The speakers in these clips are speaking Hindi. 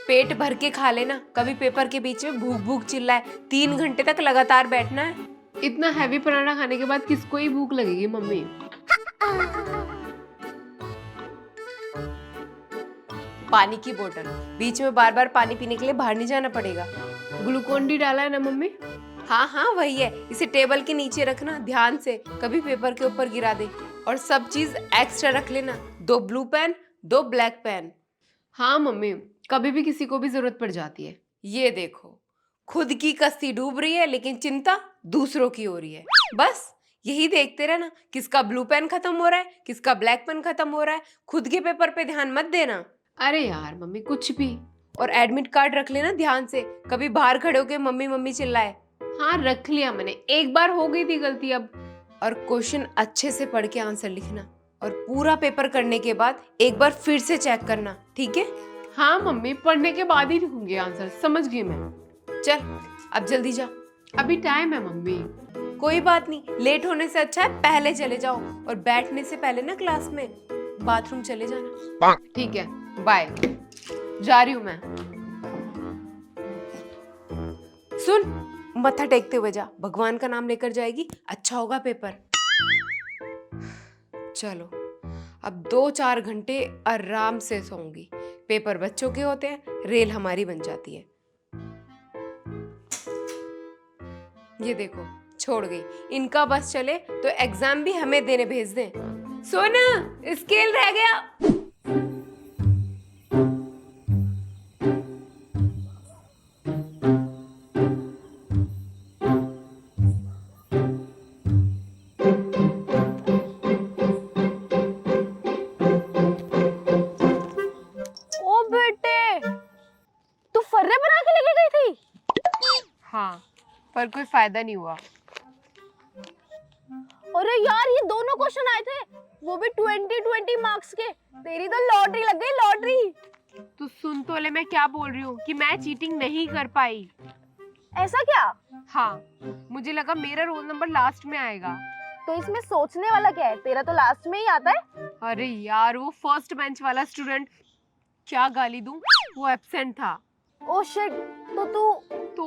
पेट भर के खा लेना, कभी पेपर के बीच में भूख भूख चिल्लाए। 3 घंटे तक लगातार बैठना है। इतना हैवी पराठा खाने के बाद किसको ही भूख लगेगी मम्मी। पानी की बोतल, बीच में बार बार पानी पीने के लिए बाहर नहीं जाना पड़ेगा। ग्लूकोन डी डाला है ना मम्मी? हाँ हाँ वही है। इसे टेबल के नीचे रखना ध्यान से, कभी पेपर के ऊपर गिरा दे। और सब चीज एक्स्ट्रा रख लेना, 2 ब्लू पेन 2 ब्लैक पेन। हाँ मम्मी, कभी भी किसी को भी जरूरत पड़ जाती है। ये देखो, खुद की कश्ती डूब रही है लेकिन चिंता दूसरों की हो रही है। बस यही देखते रहना, किसका ब्लू पेन खत्म हो रहा है, किसका ब्लैक पेन खत्म हो रहा है। खुद के पेपर पे ध्यान मत देना। अरे यार मम्मी कुछ भी। और एडमिट कार्ड रख लेना ध्यान से, कभी बाहर खड़े होके मम्मी मम्मी चिल्लाए। हाँ रख लिया मैंने, एक बार हो गई थी गलती अब। और क्वेश्चन अच्छे से पढ़ के आंसर लिखना, और पूरा पेपर करने के बाद एक बार फिर से चेक करना, ठीक है? हाँ मम्मी, पढ़ने के बाद ही लिखूंगी आंसर, समझ गई मैं। चल अब जल्दी जा, अभी टाइम है मम्मी। कोई बात नहीं, लेट होने से अच्छा है पहले चले जाओ। और बैठने से पहले ना क्लास में बाथरूम चले जाना। ठीक है, बाय, जा रही हूँ मैं। सुन, मत्था टेकते हुए जा, भगवान का नाम लेकर जाएगी, अच्छा होगा पेपर। चलो अब 2-4 घंटे आराम से सोऊंगी। पेपर बच्चों के होते हैं, रेल हमारी बन जाती है। ये देखो छोड़ गई, इनका बस चले तो एग्जाम भी हमें देने भेज दें। सोना, स्केल रह गया। ओ बेटे, तू फर्रे बना के लेके गई थी? हाँ, पर कोई फायदा नहीं हुआ। अरे यार, ये दोनों क्वेश्चन आए थे, वो भी 20-20 मार्क्स के। तेरी तो लॉटरी लग गई, लॉटरी। तू सुन तो ले मैं क्या बोल रही हूँ, कि मैं चीटिंग नहीं कर पाई। ऐसा क्या? हाँ, मुझे लगा मेरा रोल नंबर लास्ट में आएगा। तो इसमें सोचने वाला क्या है, तेरा तो लास्ट में ही आता है। अरे यार, वो फर्स्ट बेंच वाला स्टूडेंट, क्या गाली दूं, वो एब्सेंट था। ओ शिट, तो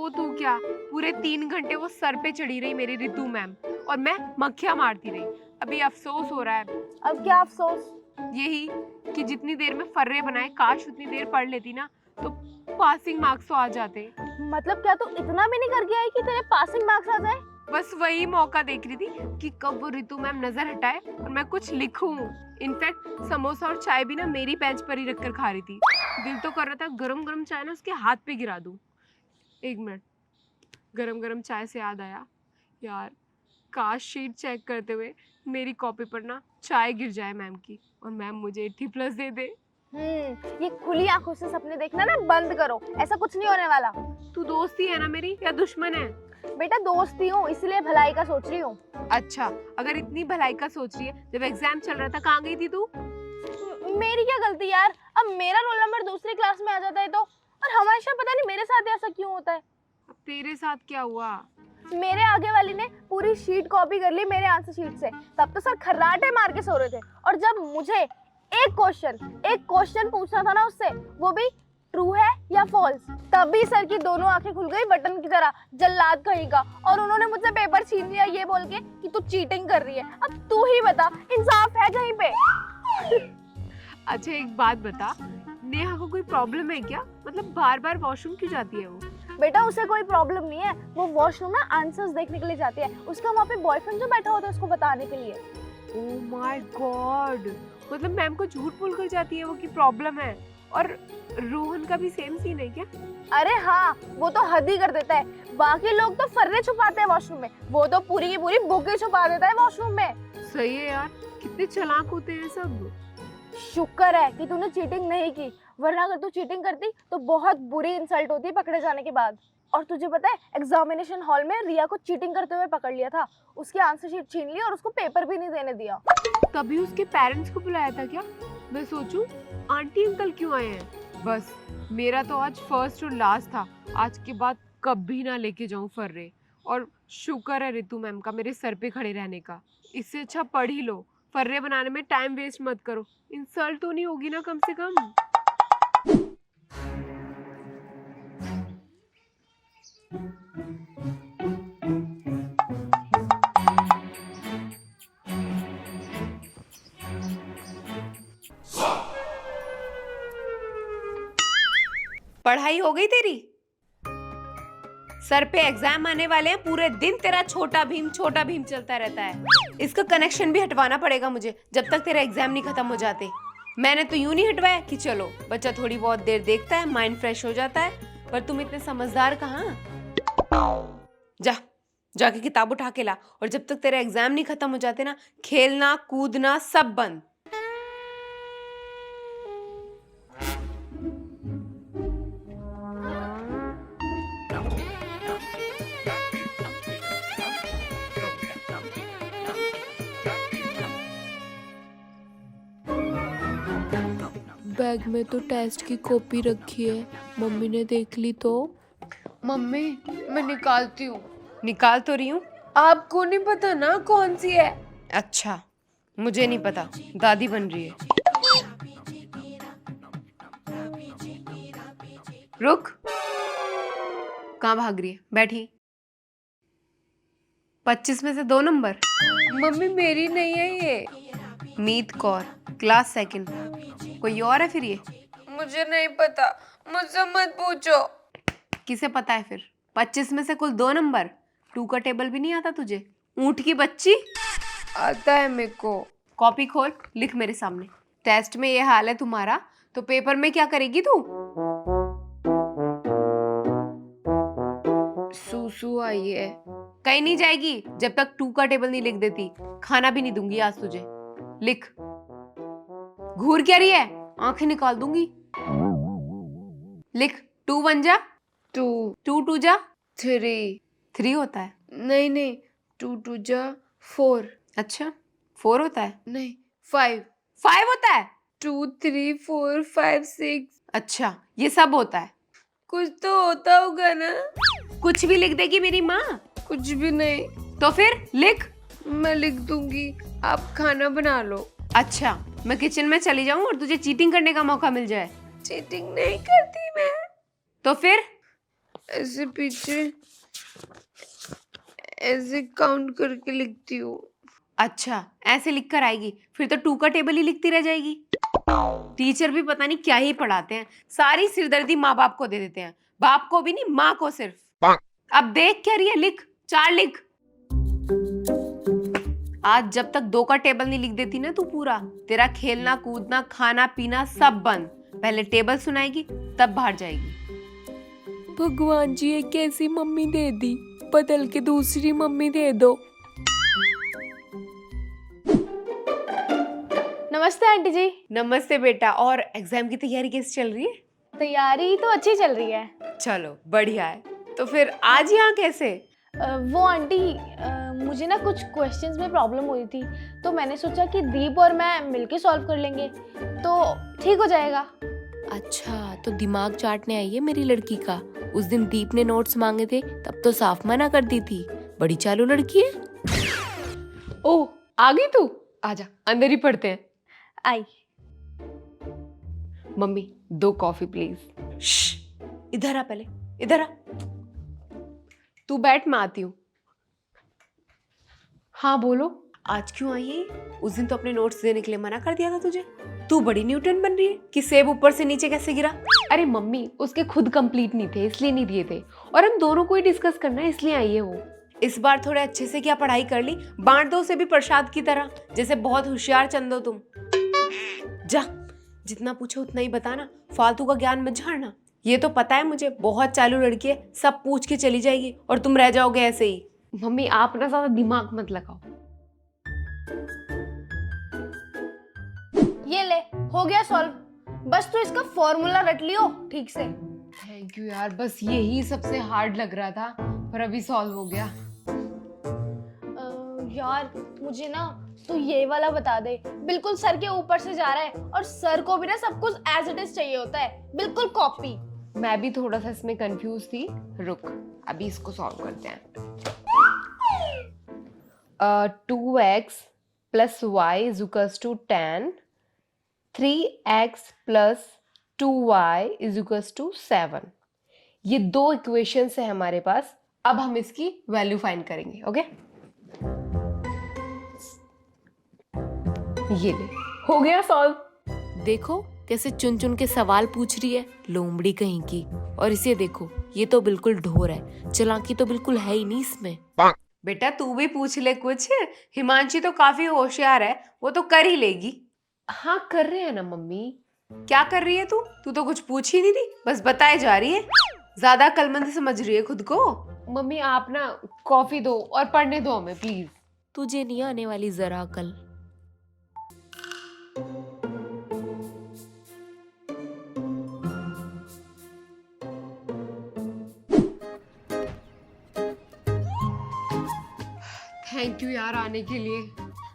तू क्या, पूरे 3 घंटे वो सर पे चढ़ी रही मेरी रितु मैम, और मैं मक्खियां मारती रही। अभी अफसोस हो रहा है। अब क्या अफसोस? यही कि जितनी देर में फर्रे बनाए, काश उतनी देर पढ़ लेती ना, तो पासिंग मार्क्स तो आ जाते। मतलब क्या तू इतना भी नहीं करके आई कि तेरे पासिंग मार्क्स आ जाए? बस वही मौका देख रही थी कि कब वो रितु मैम नजर हटाए और मैं कुछ लिखूं। इनफैक्ट समोसा और चाय भी ना मेरी बेंच पर ही रखकर खा रही थी। दिल तो कर रहा था गरम गरम चाय ना उसके हाथ पे गिरा दूं। 1 मिनट, गरम गरम चाय से याद आया, यार काश शीट चेक करते हुए मेरी कॉपी पर ना चाय गिर जाए मैम की, और मैम मुझे 80+ दे दे। ये खुली आंखों से सपने देखना ना बंद करो, ऐसा कुछ नहीं होने वाला। तू दोस्ती है ना मेरी, या दुश्मन है? बेटा दोस्ती हूँ, इसलिए भलाई का सोच रही हूँ। अच्छा, अगर इतनी भलाई का सोच रही है, जब एग्जाम चल रहा था कहाँ गई थी तू? मेरी क्या गलती यार, अब मेरा रोल नंबर दूसरी क्लास में आ जाता है तो, और हमेशा पता नहीं मेरे साथ ऐसा क्यों होता है। अब तेरे साथ क्या हुआ? मेरे आगे वाली ने पूरी शीट कॉपी कर ली मेरे आंसर शीट से, तब तो सर खर्राटे मार के सो रहे थे। और जब मुझे एक क्वेश्चन पूछना था ना उससे, वो भी ट्रू है या फॉल्स, तभी सर की दोनों आंखें खुल गई बटन की तरह, जल्लाद कहीं का। और उन्होंने मुझसे पेपर छीन लिया ये बोल के कि तू चीटिंग कर रही है। अब तू ही बता, इंसाफ है कहीं पे? अच्छा एक बात बता, नेहा को कोई प्रॉब्लम है क्या? मतलब बार बार वॉशरूम क्यों जाती है वो? बेटा उसे कोई प्रॉब्लम नहीं है, वो वॉशरूम में आंसर्स देखने के लिए जाती है। उसका वहाँ पे बॉयफ्रेंड जो बैठा होता है उसको बताने के लिए। ओह माय गॉड, मतलब मैम को झूठ बोल कर जाती है वो की प्रॉब्लम है। और रोहन का भी सेम सीन है क्या? अरे हाँ, वो तो हद ही कर देता है। बाकी लोग तो फर्रे छुपाते हैं वॉशरूम में, वो तो पूरी की पूरी बुकें छुपा देता है वॉशरूम में। सही है यार, कितने चालाक होते हैं सब। शुक्र है कि तूने चीटिंग नहीं की, वरना अगर तू चीटिंग करती तो बहुत बुरी इंसल्ट होती पकड़े जाने के बाद। और तुझे पता है, एग्जामिनेशन हॉल में रिया को चीटिंग करते हुए पकड़ लिया था, उसकी आंसर शीट छीन ली और उसको पेपर भी नहीं देने दिया। तभी उसके पेरेंट्स को बुलाया था क्या? मैं सोचूं आंटी अंकल क्यों आए हैं। बस मेरा तो आज फर्स्ट और लास्ट था, आज के बाद कभी ना लेके जाऊं फर्रे। और शुक्र है रितु मैम का मेरे सर पे खड़े रहने का, इससे अच्छा पढ़ ही लो, फर्रे बनाने में टाइम वेस्ट मत करो, इंसल्ट तो नहीं होगी ना कम से कम। पढ़ाई हो गई तेरी? सर पे एग्जाम आने वाले हैं, पूरे दिन तेरा छोटा भीम चलता रहता है। इसका कनेक्शन भी हटवाना पड़ेगा मुझे जब तक तेरा एग्जाम नहीं खत्म हो जाते। मैंने तो यूं नहीं हटवाया कि चलो बच्चा थोड़ी बहुत देर देखता है, माइंड फ्रेश हो जाता है, पर तुम इतने समझदार कहाँ। जाके किताब उठा के ला, और जब तक तेरा एग्जाम नहीं खत्म हो जाते ना, खेलना कूदना सब बंद। बैग में तो टेस्ट की कॉपी रखी है, मम्मी ने देख ली तो? मम्मी मैं निकालती हूँ। निकाल तो रही हूँ, आपको नहीं पता ना कौन सी है? अच्छा मुझे नहीं पता, दादी बन रही है। रुक, कहाँ भाग रही है? बैठी। 25 में से 2 नंबर। मम्मी मेरी नहीं है ये। मीत कौर, क्लास 2। कोई और है फिर ये? मुझे नहीं पता, मुझसे मत पूछो। किसे पता है फिर? 25 में से कुल 2 नंबर। 2 का टेबल भी नहीं आता तुझे? ऊंट की बच्ची। आता है मेरे को। कॉपी खोल, लिख मेरे सामने। टेस्ट में ये हाल है तुम्हारा, तो पेपर में क्या करेगी तू? सूसू आई है। कहीं नहीं जाएगी जब तक 2 का टेबल नहीं लिख देती। खाना भी नहीं दूंगी आज तुझे। लिख। घूर क्या रही है? आंखें निकाल दूंगी। लिख। 2 1 जा 2, 2 2 जा 3। 3 होता है? नहीं 2 2 जा 4। अच्छा 4 होता है? नहीं 5। 5 होता है? 2 3 4 5 6। अच्छा ये सब होता है? कुछ तो होता होगा ना। कुछ भी लिख देगी मेरी माँ? कुछ भी नहीं। तो फिर लिख। मैं लिख दूंगी, आप खाना बना लो। अच्छा मैं किचन में चली जाऊं और तुझे चीटिंग करने का मौका मिल जाए? चीटिंग नहीं करती मैं। तो फिर? ऐसे पीछे ऐसे काउंट करके लिखती हूँ। अच्छा ऐसे लिख कर आएगी, फिर तो 2 का टेबल ही लिखती रह जाएगी। टीचर भी पता नहीं क्या ही पढ़ाते हैं, सारी सिरदर्दी माँ बाप को दे देते हैं। बाप को भी नहीं, माँ को सिर्फ। अब देख क्या रही है, लिख। 4 लिख। आज जब तक 2 का टेबल नहीं लिख देती ना तू पूरा, तेरा खेलना कूदना खाना पीना सब बंद। पहले टेबल सुनाएगी तब बाहर जाएगी। भगवान जी ये कैसी मम्मी दे दी, बदल के दूसरी मम्मी दे दो। नमस्ते आंटी जी। नमस्ते बेटा। और एग्जाम की तैयारी कैसी चल रही है? तैयारी तो अच्छी चल रही है। चलो बढ़िया है। तो फिर आज यहाँ कैसे? वो आंटी, मुझे ना कुछ क्वेश्चंस में प्रॉब्लम हुई थी, तो मैंने सोचा कि दीप और मैं मिलके सॉल्व कर लेंगे तो ठीक हो जाएगा। अच्छा तो दिमाग चाटने आई है मेरी लड़की का। उस दिन दीप ने नोट्स मांगे थे तब तो साफ मना कर दी थी। बड़ी चालू लड़की है। ओह आ गई तू, आजा अंदर ही पढ़ते हैं। आई। Mummy 2 coffee please. इधर आ, पहले इधर आ। तू बैठ, मैं आती हूँ। हाँ बोलो, आज क्यों आई है? उस दिन तो अपने नोट्स देने के लिए मना कर दिया था तुझे। तू बड़ी न्यूटन बन रही है कि सेब ऊपर से नीचे कैसे गिरा। अरे मम्मी उसके खुद कंप्लीट नहीं थे इसलिए नहीं दिए थे, और हम दोनों को ही डिस्कस करना है इसलिए आई है वो। इस बार थोड़े अच्छे से क्या पढ़ाई कर ली, बांट दो उसे भी प्रसाद की तरह, जैसे बहुत होशियार चंदो तुम। जा, जितना पूछो उतना ही बताना, फालतू का ज्ञान मत झाड़ना। ये तो पता है मुझे, बहुत चालू लड़की है, सब पूछ के चली जाएगी और तुम रह जाओगे ऐसे ही। मम्मी आप ना ज्यादा दिमाग मत लगाओ। ये ले, हो गया सॉल्व। बस तू इसका फॉर्मूला रट लियो ठीक से। थैंक यू यार, बस यही सबसे हार्ड लग रहा था, पर अभी सॉल्व हो गया। यार मुझे ना तू ये वाला बता दे, बिल्कुल सर के ऊपर से जा रहा है, और सर को भी ना सब कुछ एज इट इज चाहिए होता है, बिल्कुल कॉपी। मैं भी थोड़ा सा इसमें कंफ्यूज थी, रुक अभी इसको सॉल्व करते हैं। 2x plus Y is equals to 10, 3x plus 2y is equals to 7। ये दो इक्वेशंस है हमारे पास। अब हम इसकी वैल्यू फाइंड करेंगे। ओके, ये ले, हो गया सॉल्व। देखो कैसे चुन चुन के सवाल पूछ रही है, लोमड़ी कहीं की। और इसे देखो, ये तो बिल्कुल ढोर है, चालाकी तो बिल्कुल है ही नहीं इसमें। बेटा तू भी पूछ ले कुछ, हिमांशी तो काफी होशियार है, वो तो कर ही लेगी। हाँ कर रहे हैं ना मम्मी। क्या कर रही है तू? तू तो कुछ पूछ ही नहीं रही, बस बताए जा रही है। ज्यादा अक्लमंद समझ रही है खुद को। मम्मी आप ना कॉफी दो और पढ़ने दो हमें प्लीज। तुझे नहीं आने वाली जरा अकल। थैंक यू यार आने के लिए।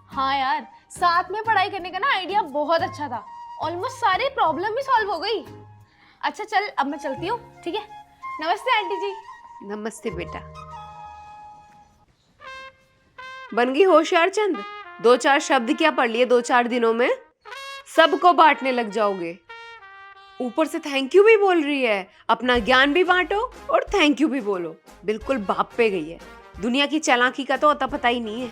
हाँ यार, साथ में पढ़ाई करने का ना आइडिया बहुत अच्छा था। ऑलमोस्ट सारी प्रॉब्लम भी सॉल्व हो गई। अच्छा चल, अब मैं चलती हूँ, ठीक है? नमस्ते आंटी जी। नमस्ते बेटा। बन गई होशियार चंद? 2-4 शब्द क्या पढ़ लिए 2-4 दिनों में? सबको बांटने लग जाओगे। ऊपर से थैंक यू भी बोल रही है। अपना ज्ञान भी बांटो और थैंक यू भी बोलो। बिल्कुल बाप पे गई है। दुनिया की चालाकी का तो अता पता ही नहीं है।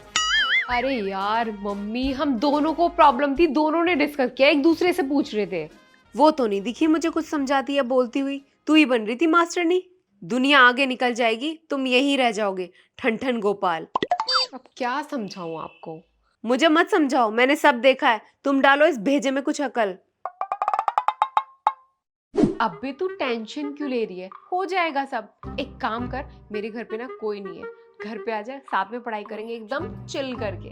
अरे यार मम्मी, हम दोनों को प्रॉब्लम थी, दोनों ने डिस्कस किया, एक दूसरे से पूछ रहे थे। वो तो नहीं दिखी मुझे कुछ समझाती या बोलती हुई। तू ही बन रही थी मास्टरनी। दुनिया आगे निकल जाएगी, तुम यहीं रह जाओगे ठन ठन गोपाल। अब क्या समझाऊं आपको? मुझे मत समझाओ, मैंने सब देखा है। तुम डालो इस भेजे में कुछ अकल। अब भी तू टेंशन क्यों ले रही है? हो जाएगा सब। एक काम कर, मेरे घर पे ना कोई नहीं है, घर पे आ जा, साथ में पढ़ाई करेंगे एकदम चिल करके।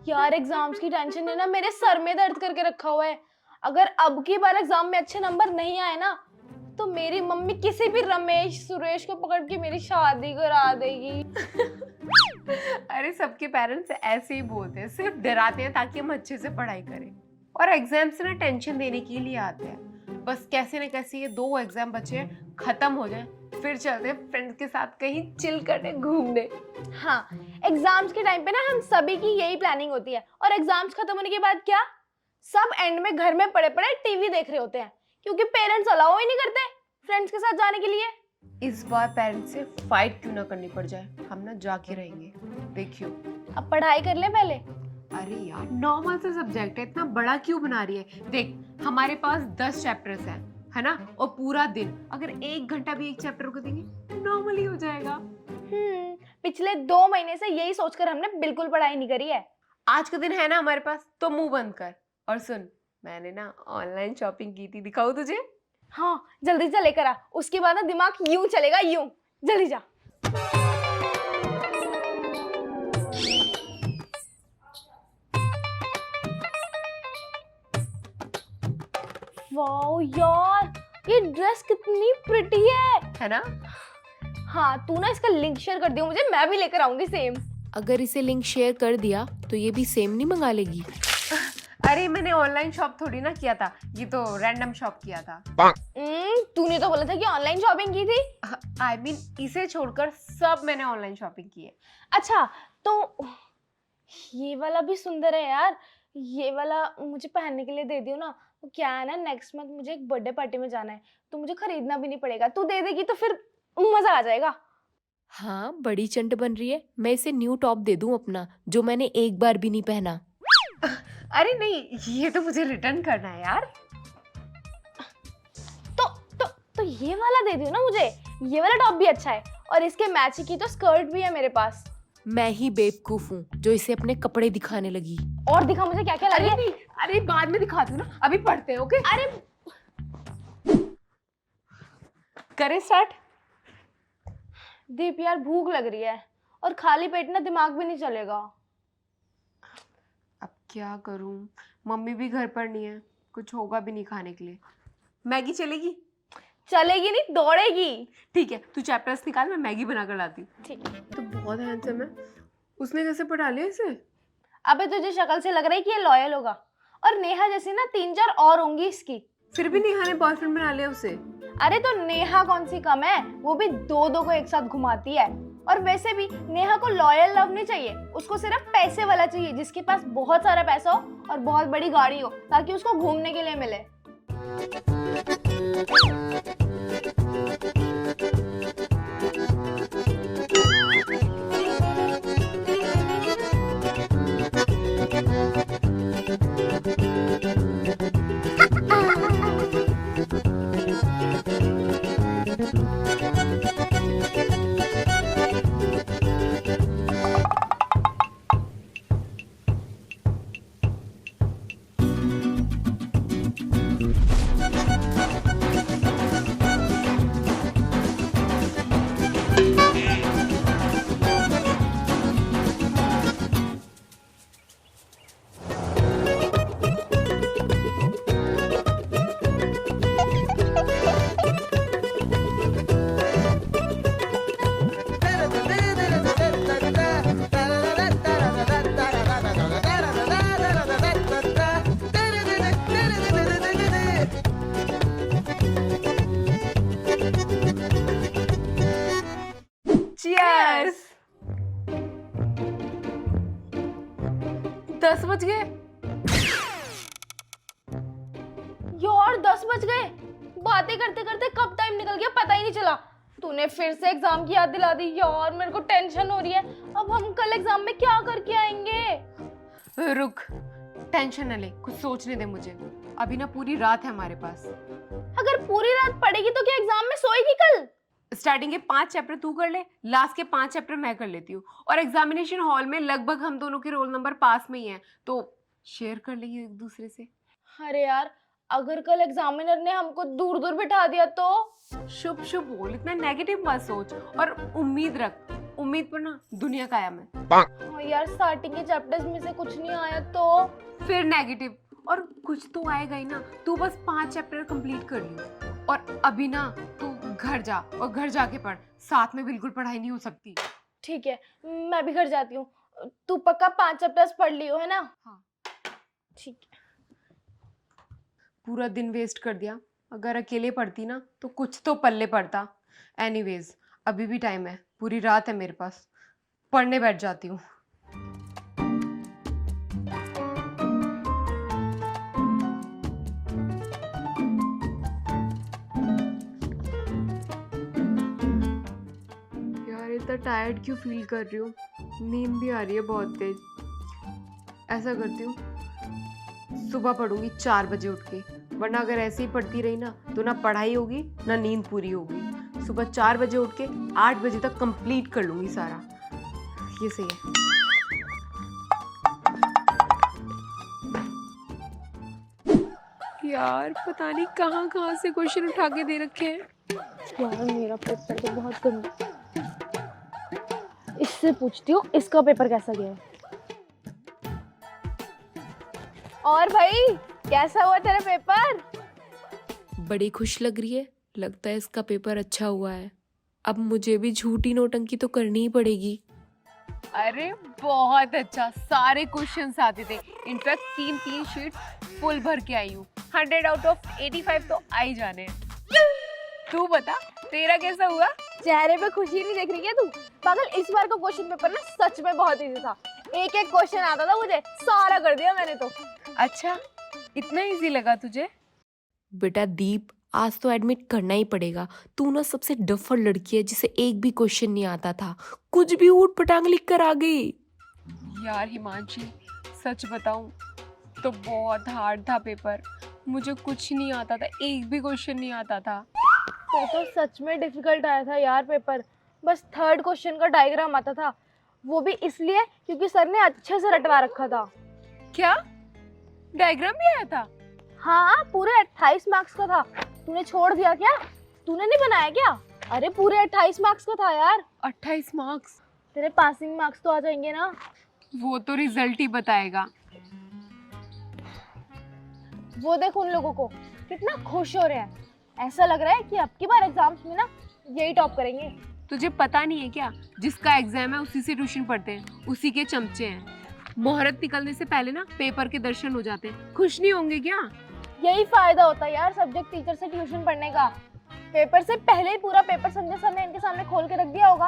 यार एग्जाम्स की टेंशन ने ना मेरे सर में दर्द करके रखा हुआ है। अगर अब की बार एग्जाम में अच्छे नंबर नहीं आए ना, तो मेरी मम्मी किसी भी रमेश सुरेश को पकड़ के मेरी शादी करा देगी। अरे सबके पेरेंट्स ऐसे ही बोलते हैं, सिर्फ डराते हैं ताकि हम अच्छे से पढ़ाई करें। और एग्जाम से ना टेंशन देने के लिए आते हैं। बस कैसे न कैसे ये 2 एग्जाम बचे हैं, खत्म हो जाए, फिर चलते हैं फ्रेंड्स के साथ कहीं चिल करने घूमने। हाँ, एग्जाम्स के टाइम पे ना हम सभी की यही प्लानिंग होती है। और एग्जाम्स खत्म होने के बाद क्या, सब एंड में घर में पड़े पड़े टीवी देख रहे होते हैं, क्योंकि पेरेंट्स अलाउ ही नहीं करते फ्रेंड्स के साथ जाने के लिए। इस बार पेरेंट्स से फाइट क्यों ना करनी पड़ जाए, हम ना जाके रहेंगे। देखियो, अब पढ़ाई कर ले पहले। अरे यार नॉर्मल सा सब्जेक्ट है, इतना बड़ा क्यों बना रही है? देख हमारे पास 10 चैप्टर्स हैं, है ना? और पूरा दिन अगर 1 घंटा भी एक चैप्टर को देंगे नॉर्मली हो जाएगा। पिछले 2 महीने से यही सोचकर हमने बिल्कुल पढ़ाई नहीं करी है। आज का दिन है ना हमारे पास, तो मुंह बंद कर। और सुन, मैंने ना ऑनलाइन शॉपिंग की थी, दिखाऊं तुझे? हाँ जल्दी से लेकर आ, उसके बाद ना दिमाग यूं चलेगा, यूं। जल्दी जा। वाओ यार, ये ड्रेस कितनी प्रिटी है ना? हाँ, तू ना इसका लिंक शेयर कर दियो मुझे, मैं भी लेकर आऊंगी सेम। अगर इसे लिंक शेयर कर दिया तो ये भी सेम नहीं मंगा लेगी? अरे मैंने ऑनलाइन शॉप थोड़ी ना किया था, ये तो रैंडम शॉप किया था। तूने तो बोला था कि ऑनलाइन शॉपिंग की थी। आई मीन इसे छोड़कर सब मैंने ऑनलाइन शॉपिंग की है। अच्छा, तो ये वाला भी सुंदर है यार, ये वाला मुझे पहनने के लिए दे दियो ना। तो क्या है ना, नेक्स्ट मंथ मुझे एक बर्थडे पार्टी में जाना है, तो मुझे खरीदना भी नहीं पड़ेगा, तू दे देगी तो फिर मजा आ जाएगा। हाँ बड़ी चंट बन रही है। मैं इसे न्यू टॉप दे दूं अपना, जो मैंने एक बार भी नहीं पहना। अरे नहीं, ये तो मुझे रिटर्न करना है यार। तो ये वाला दे दियो ना मुझे, ये वाला टॉप भी अच्छा है, और इसके मैच की तो स्कर्ट भी है मेरे पास। मैं ही बेवकूफ हूँ जो इसे अपने कपड़े दिखाने लगी। और दिखा मुझे क्या क्या लगी है। अरे बाद में दिखा दूँ ना, अभी पढ़ते हैं। ओके अरे करें स्टार्ट? दीप यार भूख लग रही है, और खाली पेट ना दिमाग भी नहीं चलेगा। अब क्या करूं, मम्मी भी घर पर नहीं है, कुछ होगा भी नहीं खाने के लिए। मैगी चलेगी? चलेगी नहीं, दौड़ेगी। ठीक है, तू चैप्टर्स निकाल, मैं मैगी बना कर लाती हूँ। ठीक है। तो बहुत हैंडसम है, उसने कैसे पढ़ा लिया इसे? अबे तुझे शक्ल से लग रहा है कि ये लॉयल होगा, और नेहा जैसी ना 3-4 और होंगी इसकी। फिर भी नेहा ने बॉयफ्रेंड बना लिया उसे। अरे तो नेहा कौन सी कम है, वो भी 2-2 को एक साथ घुमाती है। और वैसे भी नेहा को लॉयल लव नहीं चाहिए, उसको सिर्फ पैसे वाला चाहिए, जिसके पास बहुत सारा पैसा हो और बहुत बड़ी गाड़ी हो, ताकि उसको घूमने के लिए मिले। Cheers! 10 बज गए। यार 10 बज गए, बातें करते करते कब टाइम निकल गया पता ही नहीं चला। तूने फिर से एग्जाम की याद दिला दी यार, मेरे को टेंशन हो रही है। अब हम कल एग्जाम में क्या करके आएंगे? रुक, टेंशन न ले, कुछ सोचने दे मुझे। अभी ना पूरी रात है हमारे पास। अगर पूरी रात पढ़ेगी तो क्या एग्जाम में सोएगी कल? स्टार्टिंग के 5 चैप्टर तू कर ले, लास्ट के 5 चैप्टर मैं कर लेती हूँ, और एग्जामिनेशन हॉल में लगभग हम दोनों के रोल नंबर पास में ही हैं, तो शेयर कर लेंगे एक दूसरे से। अरे यार, अगर कल एग्जामिनर ने हमको दूर दूर बिठा दिया तो? शुभ शुभ बोल, इतना नेगेटिव मत सोच और उम्मीद रख, उम्मीद पर ना दुनिया कायम है। हाँ यार, स्टार्टिंग के चैप्टर्स में से कुछ नहीं आया तो? फिर नेगेटिव, और कुछ तो आएगा ही ना। तू बस 5 चैप्टर कंप्लीट कर ली, और अभी ना तू घर जा और घर जाके पढ़, साथ में बिल्कुल पढ़ाई नहीं हो सकती। ठीक है, मैं भी घर जाती हूँ। तू पक्का 5 चैप्टर्स पढ़ लियो है ना? हाँ। ठीक है। पूरा दिन वेस्ट कर दिया, अगर अकेले पढ़ती ना तो कुछ तो पल्ले पड़ता। एनीवेज, अभी भी टाइम है, पूरी रात है मेरे पास, पढ़ने बैठ जाती हूँ। यार इतना टायर्ड क्यों फील कर रही हूँ, नींद भी आ रही है बहुत तेज। ऐसा करती हूँ, सुबह पढ़ूंगी 4 बजे उठ के, वरना अगर ऐसे ही पढ़ती रही ना तो ना पढ़ाई होगी ना नींद पूरी होगी। सुबह 4 बजे उठ के 8 बजे तक कंप्लीट कर लूंगी सारा। ये सही है। यार पता नहीं कहाँ कहाँ से क्वेश्चन उठा के दे रखे हैं। यार मेरा पेपर तो बहुत गंदा। इससे पूछती हूँ इसका पेपर कैसा गया है। और भाई, कैसा हुआ तेरा पेपर? बड़ी खुश लग रही है, लगता है इसका पेपर अच्छा हुआ है। अब मुझे भी झूठी नौटंकी तो करनी ही पड़ेगी। अरे बहुत अच्छा, सारे क्वेश्चंस आते थे। इनफैक्ट 3 शीट फुल भर के आई हूँ। 100 आउट ऑफ 85 तो आ ही जाने हैं। तू बता तेरा कैसा हुआ? चेहरे पे खुशी नहीं देख रही है तू? पागल, इस बार का क्वेश्चन पेपर ना सच में बहुत इजी था। एक एक क्वेश्चन आता था मुझे, सारा कर दिया मैंने तो। अच्छा, इतना इजी लगा तुझे? बेटा दीप, आज तो एडमिट करना ही पड़ेगा, तू ना सबसे डफर लड़की है जिसे एक भी क्वेश्चन नहीं आता था, कुछ भी ऊट पटांग लिख कर आ गई। यार हिमांशी, सच बताऊं तो बहुत हार्ड था पेपर। मुझे कुछ नहीं आता था, एक भी क्वेश्चन नहीं आता था। तो सच में डिफिकल्ट आया था यार पेपर। बस 3rd क्वेश्चन का डायग्राम आता था, वो भी इसलिए क्योंकि सर ने अच्छे से रटवा रखा था। क्या डायग्राम भी आया था? हाँ, पूरे 28 मार्क्स का था। तूने छोड़ दिया क्या? तूने नहीं बनाया क्या? अरे पूरे 28 मार्क्स का था यार। 28 मार्क्स? तेरे पासिंग मार्क्स तो आ जाएंगे ना? वो तो रिजल्ट ही बताएगा। वो देख उन लोगों को, कितना खुश हो रहे हैं। ऐसा लग रहा है कि अब की बार एग्जाम्स में ना यही टॉप करेंगे। तुझे पता नहीं है क्या, जिसका एग्जाम है उसी से ट्यूशन पढ़ते हैं, उसी के चमचे हैं। मुहूर्त निकलने से पहले ना पेपर के दर्शन हो जाते हैं। खुश नहीं होंगे क्या? यही फायदा होता है यार सब्जेक्ट टीचर से ट्यूशन पढ़ने का। पेपर से पहले ही पूरा पेपर समझे सर ने इनके सामने खोल के रख दिया होगा।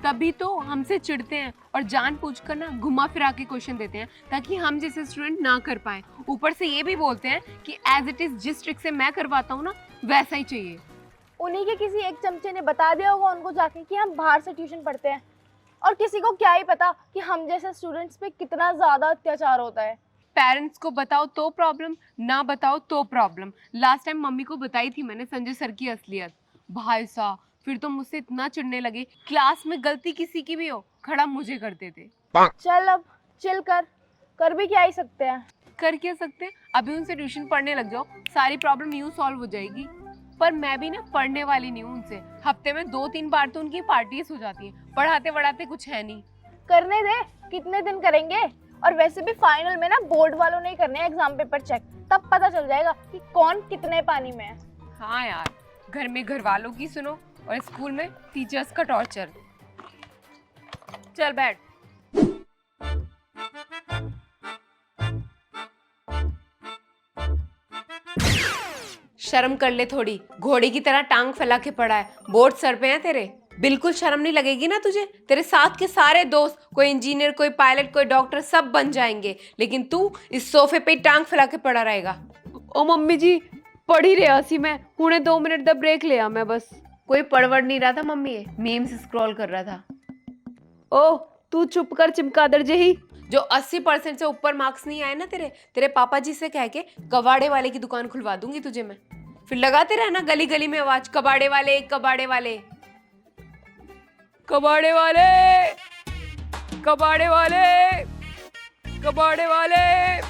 तभी तो हमसे चिढ़ते हैं और जानबूझकर ना घुमा फिरा के क्वेश्चन देते हैं ताकि हम जैसे स्टूडेंट ना कर पाए। ऊपर से ये भी बोलते हैं कि एज इट इज जिस ट्रिक से मैं करवाता हूँ ना वैसा ही चाहिए। उन्हीं के किसी एक चमचे ने बता दिया होगा उनको जाके कि हम बाहर से ट्यूशन पढ़ते हैं, और किसी को क्या ही पता कि हम जैसे स्टूडेंट्स पे कितना ज़्यादा अत्याचार होता है। पेरेंट्स को बताओ तो प्रॉब्लम, ना बताओ तो प्रॉब्लम। लास्ट टाइम मम्मी को बताई थी मैंने संजय सर की असलियत, भाई साहब फिर तो मुझसे इतना चिढ़ने लगे। क्लास में गलती किसी की भी हो खड़ा मुझे करते थे। चल अब चिल कर भी क्या ही सकते हैं। कर क्या सकते हैं, अभी उनसे ट्यूशन पढ़ने लग जाओ, सारी प्रॉब्लम यूं सॉल्व हो जाएगी। पर मैं भी ना पढ़ने वाली नहीं हूँ उनसे, हफ्ते में 2-3 बार तो उनकी पार्टीज हो जाती हैं, पढ़ाते पढ़ाते कुछ है नहीं। करने दे, कितने दिन करेंगे। और वैसे भी फाइनल में ना बोर्ड वालों ने ही करने एग्जाम पेपर चेक, तब पता चल जाएगा कि कौन कितने पानी में है। हाँ यार, घर में घर वालों की सुनो और स्कूल में टीचर्स का टॉर्चर। चल बैठ। शर्म कर ले थोड़ी, घोड़े की तरह टांग फैला के पड़ा है, बोर्ड सर पे है तेरे। बिल्कुल शर्म नहीं लगेगी ना तुझे? तेरे साथ के सारे दोस्त कोई इंजीनियर, कोई पायलट, कोई डॉक्टर सब बन जाएंगे, लेकिन तू इस सोफे पे टांग फैला के पड़ा रहेगा। ओ मम्मी जी पढ़ ही रहा सी मैं, हुणे 2 मिनट दा ब्रेक लिया मैं बस। कोई पढ़वड़ नहीं रहा था मम्मी, मीम्स स्क्रॉल कर रहा था। ओह तू चुप कर चिमकादड़ जही। जो 80% से ऊपर मार्क्स नहीं आए ना तेरे पापा जी से कह के कबाड़े वाले की दुकान खुलवा दूंगी तुझे मैं। फिर लगाते रहना गली गली में आवाज, कबाड़े वाले कबाड़े वाले कबाड़े वाले कबाड़े वाले कबाड़े वाले,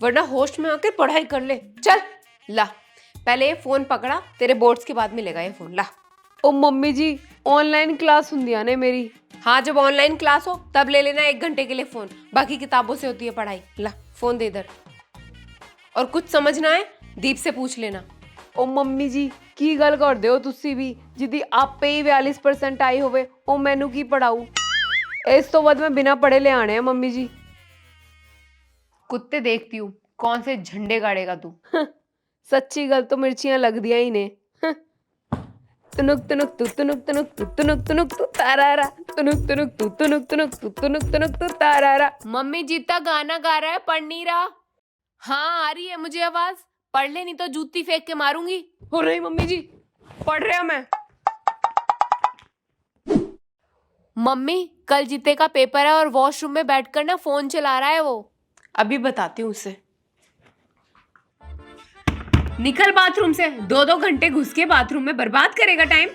वरना होश में आके पढ़ाई कर ले। चल ला, पहले ये फोन पकड़ा, तेरे बोर्ड्स के बाद मिलेगा ये फोन, ला। ओ मम्मी जी ऑनलाइन क्लास हुंदी ने मेरी। हाँ जब ऑनलाइन क्लास हो तब ले लेना 1 घंटे के लिए फोन, बाकी किताबों से होती है पढ़ाई। ला फोन दे इधर, और कुछ समझना है दीप से पूछ लेना। ओ मम्मी जी की गल कर दे हो तुसी भी, जिदी आपे ही 42% आई होवे ओ मैनू की पढ़ाऊ। इस तो बाद मैं बिना पढ़े ले आने हैं मम्मी जी। कुत्ते देखती हूँ कौन से झंडे गाड़ेगा तू। सच्ची गल तो मिर्चियां लग दिया ही ने। तुनुक तुनुक तू तुनुक तुनुक तू तुनुक तुनुक तू तारारा, तुनुक तुनुक तू तुनुक तुनुक तू तुनुक तुनुक तू तारारा। मम्मी जीता गाना गा रहा है, पढ़ नहीं रहा। हाँ आ रही है मुझे आवाज, पढ़ ले नहीं तो जूती फेंक के मारूंगी। हो नहीं मम्मी जी पढ़ रहा मैं। मम्मी कल जीते का पेपर है और वॉशरूम में बैठकर ना फोन चला रहा है वो। अभी बताती हूँ उसे। निकल बाथरूम से, 2-2 घंटे घुस के बाथरूम में बर्बाद करेगा टाइम।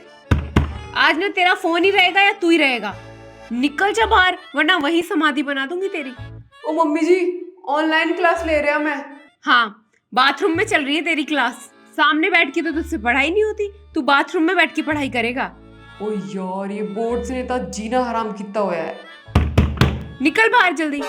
आज ना तेरा फोन ही रहेगा या तू ही रहेगा। निकल जा बाहर, वरना वही समाधि बना दूंगी तेरी। ओ मम्मी जी ऑनलाइन क्लास ले रहा मैं। हाँ बाथरूम में चल रही है तेरी क्लास, सामने बैठ के तो तुझसे पढ़ाई नहीं होती, तू बाथरूम में बैठ के पढ़ाई करेगा। ओ यार ये बोर्ड से तो जीना हराम कितना हुआ है। निकल बाहर जल्दी।